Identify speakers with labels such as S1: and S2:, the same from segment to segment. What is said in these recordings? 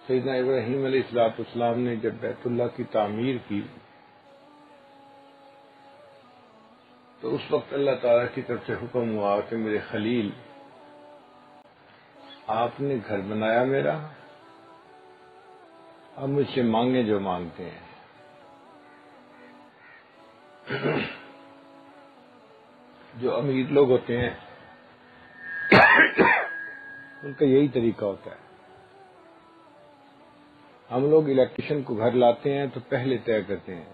S1: سیدنا ابراہیم علیہ السلام نے جب بیت اللہ کی تعمیر کی تو اس وقت اللہ تعالیٰ کی طرف سے حکم ہوا کہ میرے خلیل آپ نے گھر بنایا میرا، اب مجھ سے مانگیں جو مانگتے ہیں۔ جو امیر لوگ ہوتے ہیں ان کا یہی طریقہ ہوتا ہے۔ ہم لوگ الیکٹریشین کو گھر لاتے ہیں تو پہلے طے کرتے ہیں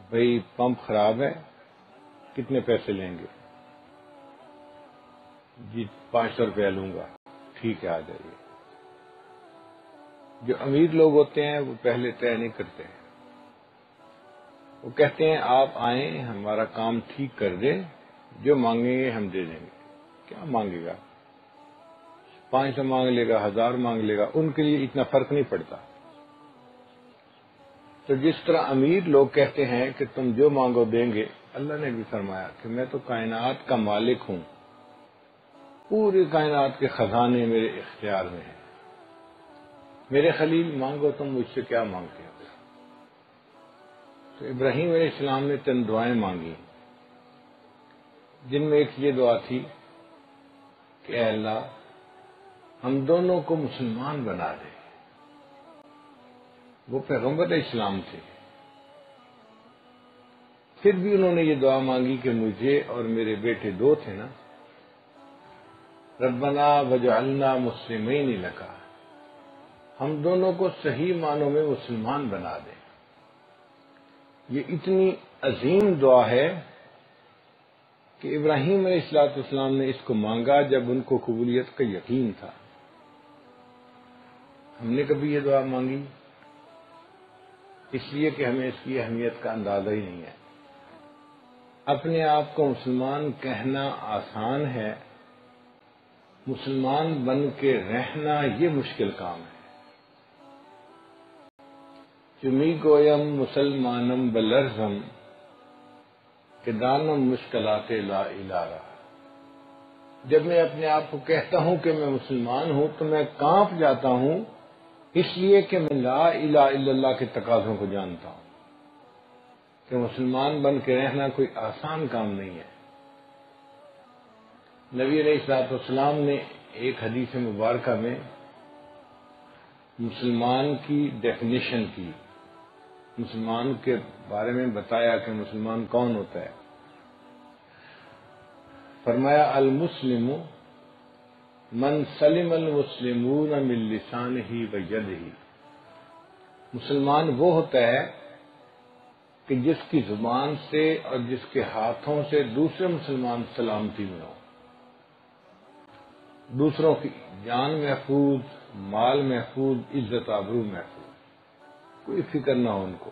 S1: بھئی پمپ خراب ہے، کتنے پیسے لیں گے؟ جی 500 روپیہ لوں گا، ٹھیک ہے آ جائیے۔ جو امیر لوگ ہوتے ہیں وہ پہلے طے نہیں کرتے ہیں، وہ کہتے ہیں آپ آئیں ہمارا کام ٹھیک کر دیں، جو مانگیں گے ہم دے دیں گے۔ کیا مانگے گا؟ 500 مانگ لے گا، 1000 مانگ لے گا، ان کے لیے اتنا فرق نہیں پڑتا۔ تو جس طرح امیر لوگ کہتے ہیں کہ تم جو مانگو دیں گے، اللہ نے بھی فرمایا کہ میں تو کائنات کا مالک ہوں، پوری کائنات کے خزانے میرے اختیار میں ہیں، میرے خلیل مانگو تم مجھ سے کیا مانگتے ہو۔ تو ابراہیم علیہ السلام نے 3 دعائیں مانگی، جن میں ایک یہ دعا تھی کہ اے اللہ ہم دونوں کو مسلمان بنا دے۔ وہ پیغمبر علیہ السلام تھے، پھر بھی انہوں نے یہ دعا مانگی کہ مجھے اور میرے بیٹے 2 تھے نا، ربنا وجعلنا مسلمین لک، ہم دونوں کو صحیح معنوں میں مسلمان بنا دے۔ یہ اتنی عظیم دعا ہے کہ ابراہیم علیہ السلام نے اس کو مانگا جب ان کو قبولیت کا یقین تھا۔ ہم نے کبھی یہ دعا مانگی؟ اس لیے کہ ہمیں اس کی اہمیت کا اندازہ ہی نہیں ہے۔ اپنے آپ کو مسلمان کہنا آسان ہے، مسلمان بن کے رہنا یہ مشکل کام ہے۔ چمی گویم مسلمانم بلرزم کہ دانم مشکلات لا الہ۔ جب میں اپنے آپ کو کہتا ہوں کہ میں مسلمان ہوں تو میں کانپ جاتا ہوں، اس لیے کہ میں لا الہ الا اللہ کے تقاضوں کو جانتا ہوں کہ مسلمان بن کے رہنا کوئی آسان کام نہیں ہے۔ نبی علیہ السلام نے ایک حدیث مبارکہ میں مسلمان کی ڈیفینیشن کی، مسلمان کے بارے میں بتایا کہ مسلمان کون ہوتا ہے۔ فرمایا المسلم من سلم المسلمون من لسانہ و یدہ، مسلمان وہ ہوتا ہے کہ جس کی زبان سے اور جس کے ہاتھوں سے دوسرے مسلمان سلامتی میں ہو، دوسروں کی جان محفوظ، مال محفوظ، عزت آبرو محفوظ، کوئی فکر نہ ہو ان کو۔